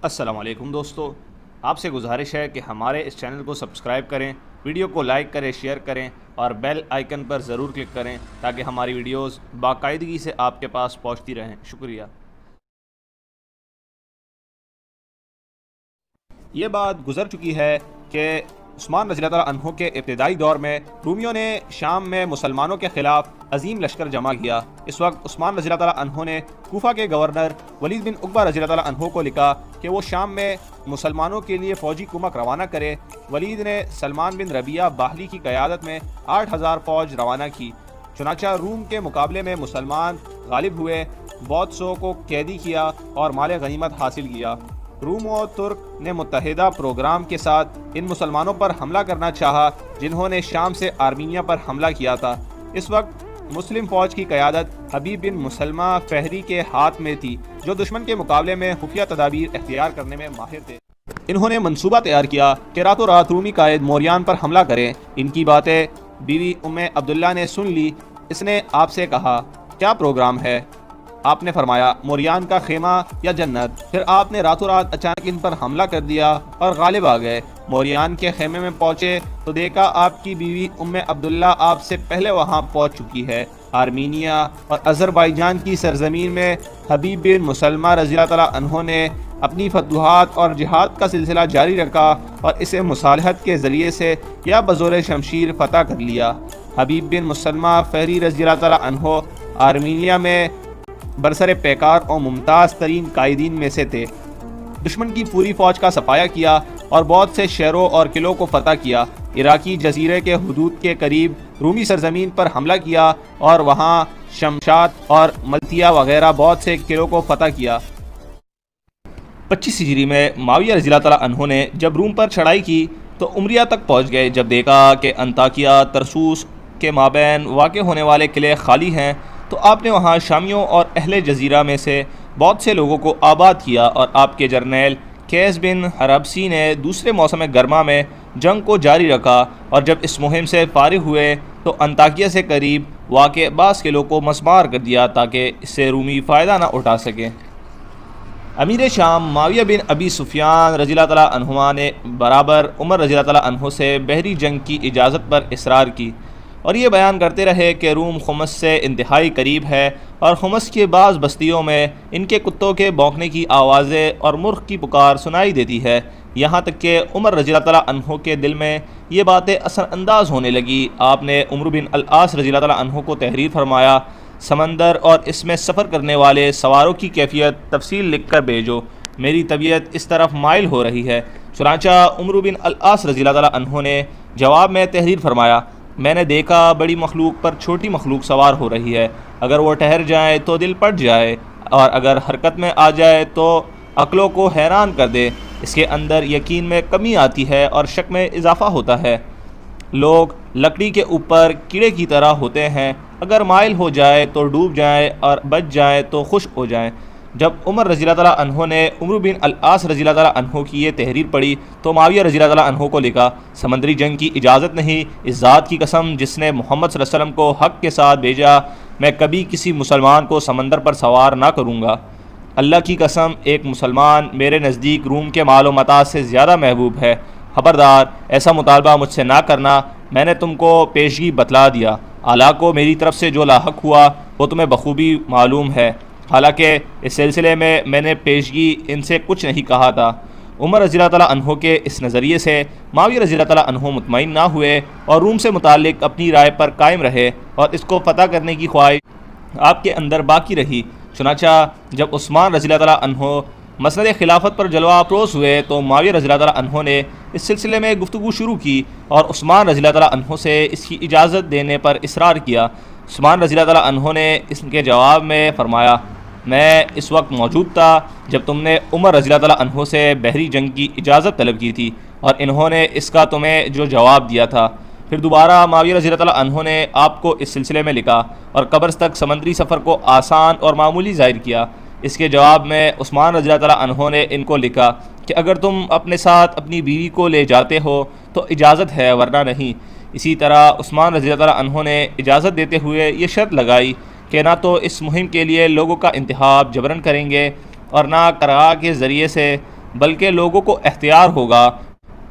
السلام علیکم دوستو، آپ سے گزارش ہے کہ ہمارے اس چینل کو سبسکرائب کریں، ویڈیو کو لائک کریں، شیئر کریں اور بیل آئیکن پر ضرور کلک کریں تاکہ ہماری ویڈیوز باقاعدگی سے آپ کے پاس پہنچتی رہیں۔ شکریہ۔ یہ بات گزر چکی ہے کہ عثمان رضی اللہ تعالیٰ عنہ کے ابتدائی دور میں رومیوں نے شام میں مسلمانوں کے خلاف عظیم لشکر جمع کیا۔ اس وقت عثمان رضی اللہ تعالیٰ عنہ نے کوفہ کے گورنر ولید بن عقبہ رضی اللہ تعالیٰ عنہ کو لکھا کہ وہ شام میں مسلمانوں کے لیے فوجی کمک روانہ کرے۔ ولید نے سلمان بن ربیعہ باہلی کی قیادت میں 8000 فوج روانہ کی۔ چنانچہ روم کے مقابلے میں مسلمان غالب ہوئے، بہت سو کو قیدی کیا اور مال غنیمت حاصل کیا۔ روم و ترک نے متحدہ پروگرام کے ساتھ ان مسلمانوں پر حملہ کرنا چاہا جنہوں نے شام سے آرمینیا پر حملہ کیا تھا۔ اس وقت مسلم فوج کی قیادت حبیب بن مسلمہ فہری کے ہاتھ میں تھی، جو دشمن کے مقابلے میں خفیہ تدابیر اختیار کرنے میں ماہر تھے۔ انہوں نے منصوبہ تیار کیا کہ راتوں رات رومی قائد موریان پر حملہ کریں۔ ان کی باتیں بیوی عبداللہ نے سن لی۔ اس نے آپ سے کہا، کیا پروگرام ہے؟ آپ نے فرمایا، موریان کا خیمہ یا جنت۔ پھر آپ نے راتوں رات اچانک ان پر حملہ کر دیا اور غالب آ گئے۔ موریان کے خیمے میں پہنچے تو دیکھا آپ کی بیوی عبداللہ آپ سے پہلے وہاں پہنچ چکی ہے۔ آرمینیا اور آذربائیجان کی سرزمین میں حبیب بن مسلمہ رضی اللہ تعالیٰ عنہ نے اپنی فتوحات اور جہاد کا سلسلہ جاری رکھا اور اسے مصالحت کے ذریعے سے یا بزور شمشیر فتح کر لیا۔ حبیب بن مسلمہ فہری رضی اللہ تعالیٰ عنہ آرمینیا میں برسر پیکار اور ممتاز ترین قائدین میں سے تھے۔ دشمن کی پوری فوج کا صفایا کیا اور بہت سے شہروں اور قلعوں کو فتح کیا۔ عراقی جزیرے کے حدود کے قریب رومی سرزمین پر حملہ کیا اور وہاں شمشاد اور ملتیا وغیرہ بہت سے قلعوں کو فتح کیا۔ 25 ہجری میں معاویہ رضی اللہ تعالیٰ عنہ نے جب روم پر چڑھائی کی تو عمریہ تک پہنچ گئے۔ جب دیکھا کہ انطاکیہ ترسوس کے مابین واقع ہونے والے قلعے خالی ہیں تو آپ نے وہاں شامیوں اور اہل جزیرہ میں سے بہت سے لوگوں کو آباد کیا، اور آپ کے جرنیل قیس بن حربسی نے دوسرے موسم گرما میں جنگ کو جاری رکھا، اور جب اس مہم سے فارغ ہوئے تو انطاکیہ سے قریب واقع بعض قلعوں کو مسمار کر دیا تاکہ اس سے رومی فائدہ نہ اٹھا سکیں۔ امیر شام معاویہ بن ابی سفیان رضی اللہ تعالیٰ عنہما نے برابر عمر رضی اللہ تعالیٰ عنہ سے بحری جنگ کی اجازت پر اصرار کی، اور یہ بیان کرتے رہے کہ روم خمس سے انتہائی قریب ہے، اور خمس کے بعض بستیوں میں ان کے کتوں کے بھونکنے کی آوازیں اور مرغ کی پکار سنائی دیتی ہے۔ یہاں تک کہ عمر رضی اللہ تعالیٰ عنہ کے دل میں یہ باتیں اثر انداز ہونے لگی۔ آپ نے عمرو بن العاص رضی اللہ تعالیٰ عنہ کو تحریر فرمایا، سمندر اور اس میں سفر کرنے والے سواروں کی کیفیت تفصیل لکھ کر بھیجو، میری طبیعت اس طرف مائل ہو رہی ہے۔ چنانچہ عمرو بن العاص رضی اللہ تعالیٰ عنہ نے جواب میں تحریر فرمایا، میں نے دیکھا بڑی مخلوق پر چھوٹی مخلوق سوار ہو رہی ہے، اگر وہ ٹھہر جائے تو دل پٹ جائے، اور اگر حرکت میں آ جائے تو عقلوں کو حیران کر دے۔ اس کے اندر یقین میں کمی آتی ہے اور شک میں اضافہ ہوتا ہے۔ لوگ لکڑی کے اوپر کیڑے کی طرح ہوتے ہیں، اگر مائل ہو جائے تو ڈوب جائیں اور بچ جائیں تو خشک ہو جائیں۔ جب عمر رضی اللہ تعالیٰ عنہ نے عمرو بن العاص رضی اللہ تعالیٰ عنہ کی یہ تحریر پڑھی تو معاویہ رضی اللہ تعالیٰ عنہ کو لکھا، سمندری جنگ کی اجازت نہیں، اس ذات کی قسم جس نے محمد صلی اللہ علیہ وسلم کو حق کے ساتھ بھیجا، میں کبھی کسی مسلمان کو سمندر پر سوار نہ کروں گا۔ اللہ کی قسم ایک مسلمان میرے نزدیک روم کے مال و متاع سے زیادہ محبوب ہے۔ خبردار ایسا مطالبہ مجھ سے نہ کرنا، میں نے تم کو پیشگی بتلا دیا، اعلیٰ کو میری طرف سے جو لاحق ہوا وہ تمہیں بخوبی معلوم ہے، حالانکہ اس سلسلے میں نے پیشگی ان سے کچھ نہیں کہا تھا۔ عمر رضی اللہ تعالیٰ عنہ کے اس نظریے سے معاویہ رضی اللہ تعالیٰ عنہ مطمئن نہ ہوئے اور روم سے متعلق اپنی رائے پر قائم رہے، اور اس کو فتح کرنے کی خواہش آپ کے اندر باقی رہی۔ چنانچہ جب عثمان رضی اللہ تعالیٰ عنہ مسند خلافت پر جلوہ افروز ہوئے تو معاویہ رضی اللہ تعالیٰ عنہ نے اس سلسلے میں گفتگو شروع کی اور عثمان رضی اللہ تعالیٰ عنہ سے اس کی اجازت دینے پر اصرار کیا۔ عثمان رضی اللہ تعالیٰ عنہ نے اس کے جواب میں فرمایا، میں اس وقت موجود تھا جب تم نے عمر رضی اللہ تعالیٰ عنہ سے بحری جنگ کی اجازت طلب کی تھی، اور انہوں نے اس کا تمہیں جو جواب دیا تھا۔ پھر دوبارہ معاویہ رضی اللہ تعالیٰ عنہ نے آپ کو اس سلسلے میں لکھا اور قبرص تک سمندری سفر کو آسان اور معمولی ظاہر کیا۔ اس کے جواب میں عثمان رضی اللہ تعالیٰ عنہ نے ان کو لکھا کہ اگر تم اپنے ساتھ اپنی بیوی کو لے جاتے ہو تو اجازت ہے، ورنہ نہیں۔ اسی طرح عثمان رضی اللہ تعالیٰ عنہ نے اجازت دیتے ہوئے یہ شرط لگائی کہ نہ تو اس مہم کے لیے لوگوں کا انتخاب جبراً کریں گے اور نہ قرار کے ذریعے سے بلکہ لوگوں کو اختیار ہوگا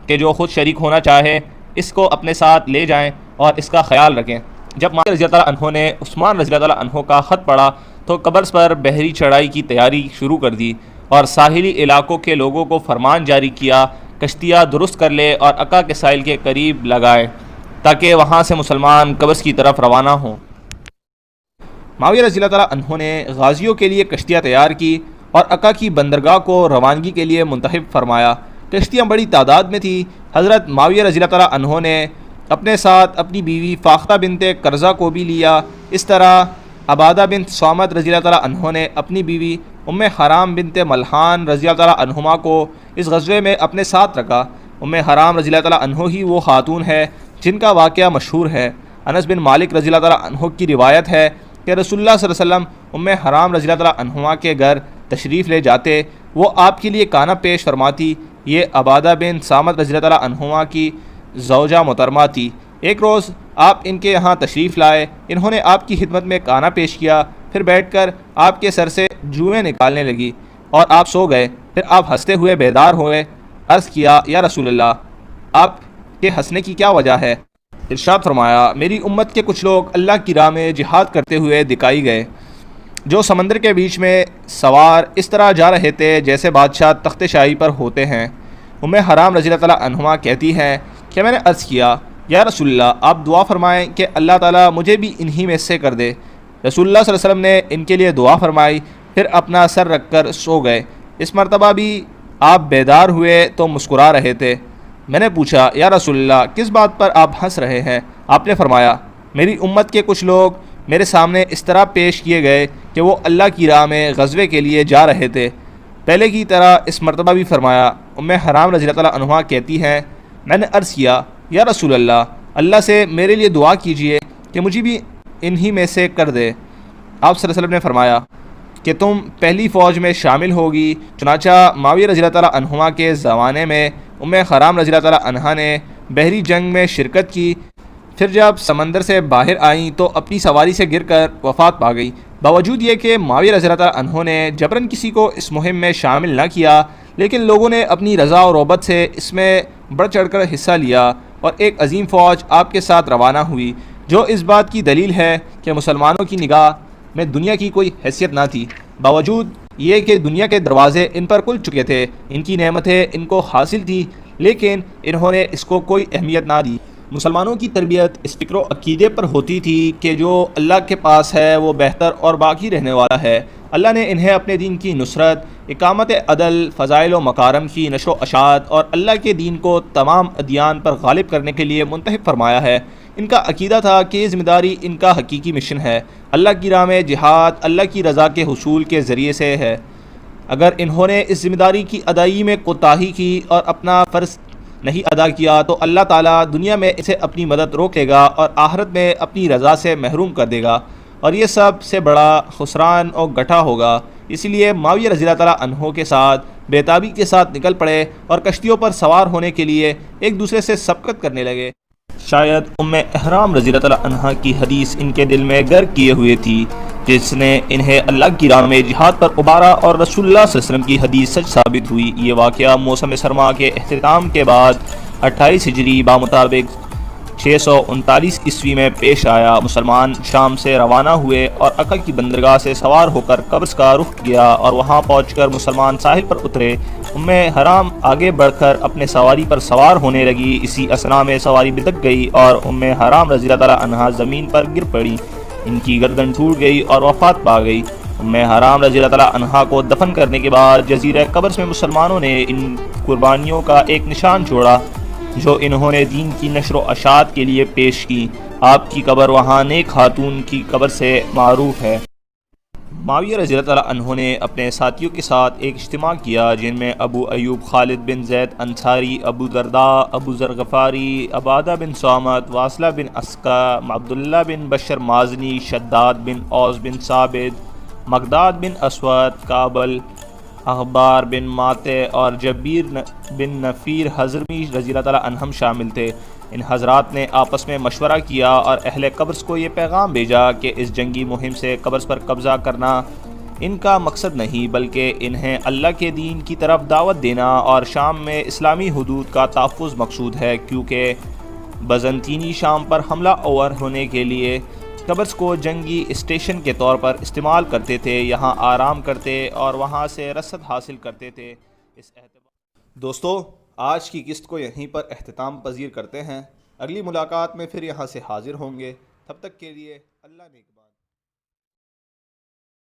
کہ جو خود شریک ہونا چاہے اس کو اپنے ساتھ لے جائیں اور اس کا خیال رکھیں۔ جب معاویہ رضی اللہ عنہ نے عثمان رضی اللہ عنہ کا خط پڑھا تو قبرص پر بحری چڑھائی کی تیاری شروع کر دی اور ساحلی علاقوں کے لوگوں کو فرمان جاری کیا کشتیاں درست کر لے اور عقا کے ساحل کے قریب لگائے تاکہ وہاں سے مسلمان قبرص کی طرف روانہ ہوں۔ معاویہ رضی اللہ عنہ نے غازیوں کے لیے کشتیاں تیار کی اور عقا کی بندرگاہ کو روانگی کے لیے منتخب فرمایا۔ کشتیاں بڑی تعداد میں تھیں۔ حضرت معاویہ رضی اللہ عنہ نے اپنے ساتھ اپنی بیوی فاختہ بنت قرظہ کو بھی لیا۔ اس طرح عبادہ بنت صامت رضی اللہ عنہ نے اپنی بیوی ام حرام بنت ملحان رضی اللہ عنہما کو اس غزوے میں اپنے ساتھ رکھا۔ ام حرام رضی اللہ عنہ ہی وہ خاتون ہے جن کا واقعہ مشہور ہے۔ انس بن مالک رضی اللہ عنہ کی روایت ہے کہ رسول اللہ صلی اللہ علیہ وسلم ام حرام رضی اللہ عنہما کے گھر تشریف لے جاتے، وہ آپ کے لیے کھانا پیش فرماتی۔ یہ عبادہ بن صامت رضی اللہ عنہما کی زوجہ محترمہ تھی۔ ایک روز آپ ان کے یہاں تشریف لائے، انہوں نے آپ کی خدمت میں کھانا پیش کیا، پھر بیٹھ کر آپ کے سر سے جوئیں نکالنے لگی اور آپ سو گئے۔ پھر آپ ہنستے ہوئے بیدار ہوئے۔ عرض کیا یا رسول اللہ، آپ کے ہنسنے کی کیا وجہ ہے؟ ارشاد فرمایا، میری امت کے کچھ لوگ اللہ کی راہ میں جہاد کرتے ہوئے دکھائی گئے، جو سمندر کے بیچ میں سوار اس طرح جا رہے تھے جیسے بادشاہ تخت شاہی پر ہوتے ہیں۔ ام حرام رضی اللہ عنہما کہتی ہیں کہ میں نے عرض کیا یا رسول اللہ، آپ دعا فرمائیں کہ اللہ تعالیٰ مجھے بھی انہی میں سے کر دے۔ رسول اللہ صلی اللہ علیہ وسلم نے ان کے لیے دعا فرمائی، پھر اپنا سر رکھ کر سو گئے۔ اس مرتبہ بھی آپ بیدار ہوئے تو مسکرا رہے تھے۔ میں نے پوچھا یا رسول اللہ، کس بات پر آپ ہنس رہے ہیں؟ آپ نے فرمایا، میری امت کے کچھ لوگ میرے سامنے اس طرح پیش کیے گئے کہ وہ اللہ کی راہ میں غزوے کے لیے جا رہے تھے۔ پہلے کی طرح اس مرتبہ بھی فرمایا۔ ام حرام رضی اللہ عنہا کہتی ہیں، میں نے عرض کیا یا رسول اللہ، اللہ سے میرے لیے دعا کیجئے کہ مجھے بھی انہی میں سے کر دے۔ آپ صلی اللہ علیہ وسلم نے فرمایا کہ تم پہلی فوج میں شامل ہوگی۔ چنانچہ معاویہ رضی اللہ عنہما کے زمانے میں ام حرام رضی اللہ عنہا نے بحری جنگ میں شرکت کی، پھر جب سمندر سے باہر آئیں تو اپنی سواری سے گر کر وفات پا گئی۔ باوجود یہ کہ معاویہ رضی اللہ عنہ نے جبراً کسی کو اس مہم میں شامل نہ کیا، لیکن لوگوں نے اپنی رضا و رغبت سے اس میں بڑھ چڑھ کر حصہ لیا اور ایک عظیم فوج آپ کے ساتھ روانہ ہوئی، جو اس بات کی دلیل ہے کہ مسلمانوں کی نگاہ میں دنیا کی کوئی حیثیت نہ تھی، باوجود یہ کہ دنیا کے دروازے ان پر کھل چکے تھے، ان کی نعمتیں ان کو حاصل تھی، لیکن انہوں نے اس کو کوئی اہمیت نہ دی۔ مسلمانوں کی تربیت اس فکر و عقیدے پر ہوتی تھی کہ جو اللہ کے پاس ہے وہ بہتر اور باقی رہنے والا ہے۔ اللہ نے انہیں اپنے دین کی نصرت، اقامت عدل، فضائل و مکارم کی نشر و اشاعت اور اللہ کے دین کو تمام ادیان پر غالب کرنے کے لیے منتخب فرمایا ہے۔ ان کا عقیدہ تھا کہ یہ ذمہ داری ان کا حقیقی مشن ہے۔ اللہ کی راہ میں جہاد اللہ کی رضا کے حصول کے ذریعے سے ہے۔ اگر انہوں نے اس ذمہ داری کی ادائیگی میں کوتاہی کی اور اپنا فرض نہیں ادا کیا تو اللہ تعالیٰ دنیا میں اسے اپنی مدد روکے گا اور آخرت میں اپنی رضا سے محروم کر دے گا، اور یہ سب سے بڑا خسران اور گٹھا ہوگا۔ اس لیے معاویہ رضی اللہ عنہ کے ساتھ بیتابی کے ساتھ نکل پڑے اور کشتیوں پر سوار ہونے کے لیے ایک دوسرے سے سبقت کرنے لگے۔ شاید ام حرام رضی اللہ عنہ کی حدیث ان کے دل میں گر کیے ہوئے تھی، جس نے انہیں اللہ کی راہ میں جہاد پر ابھارا، اور رسول اللہ صلی اللہ علیہ وسلم کی حدیث سچ ثابت ہوئی۔ یہ واقعہ موسم سرما کے اختتام کے بعد 28 ہجری بمطابق 639 عیسوی میں پیش آیا۔ مسلمان شام سے روانہ ہوئے اور عقا کی بندرگاہ سے سوار ہو کر قبرص کا رخ کیا، اور وہاں پہنچ کر مسلمان ساحل پر اترے۔ ام حرام آگے بڑھ کر اپنے سواری پر سوار ہونے لگی۔ اسی اثنا میں سواری بدک گئی اور ام حرام رضی اللہ عنہا زمین پر گر پڑی، ان کی گردن ٹوٹ گئی اور وفات پا گئی۔ ام حرام رضی اللہ عنہا کو دفن کرنے کے بعد جزیرہ قبرص میں مسلمانوں نے ان قربانیوں کا ایک نشان چھوڑا جو انہوں نے دین کی نشر و اشاعت کے لیے پیش کی۔ آپ کی قبر وہاں نیک خاتون کی قبر سے معروف ہے۔ معاویہ رضی اللہ عنہ نے اپنے ساتھیوں کے ساتھ ایک اجتماع کیا، جن میں ابو ایوب خالد بن زید انصاری، ابو درداء، ابو ذر غفاری، عبادہ بن صامت، واصلہ بن اسقا، عبداللہ بن بشر مازنی، شداد بن اوس بن ثابت، مقداد بن اسود، کابل، اخبار بن ماتے اور جبیر بن نفیر حضرمی رضی اللہ تعالیٰ عنہم شامل تھے۔ ان حضرات نے آپس میں مشورہ کیا اور اہل قبرص کو یہ پیغام بھیجا کہ اس جنگی مہم سے قبرص پر قبضہ کرنا ان کا مقصد نہیں بلکہ انہیں اللہ کے دین کی طرف دعوت دینا اور شام میں اسلامی حدود کا تحفظ مقصود ہے، کیونکہ بازنطینی شام پر حملہ آور ہونے کے لیے قبرص کو جنگی اسٹیشن کے طور پر استعمال کرتے تھے، یہاں آرام کرتے اور وہاں سے رسد حاصل کرتے تھے۔ اس اعتبار دوستو، آج کی قسط کو یہیں پر اختتام پذیر کرتے ہیں، اگلی ملاقات میں پھر یہاں سے حاضر ہوں گے، تب تک کے لیے اللہ نے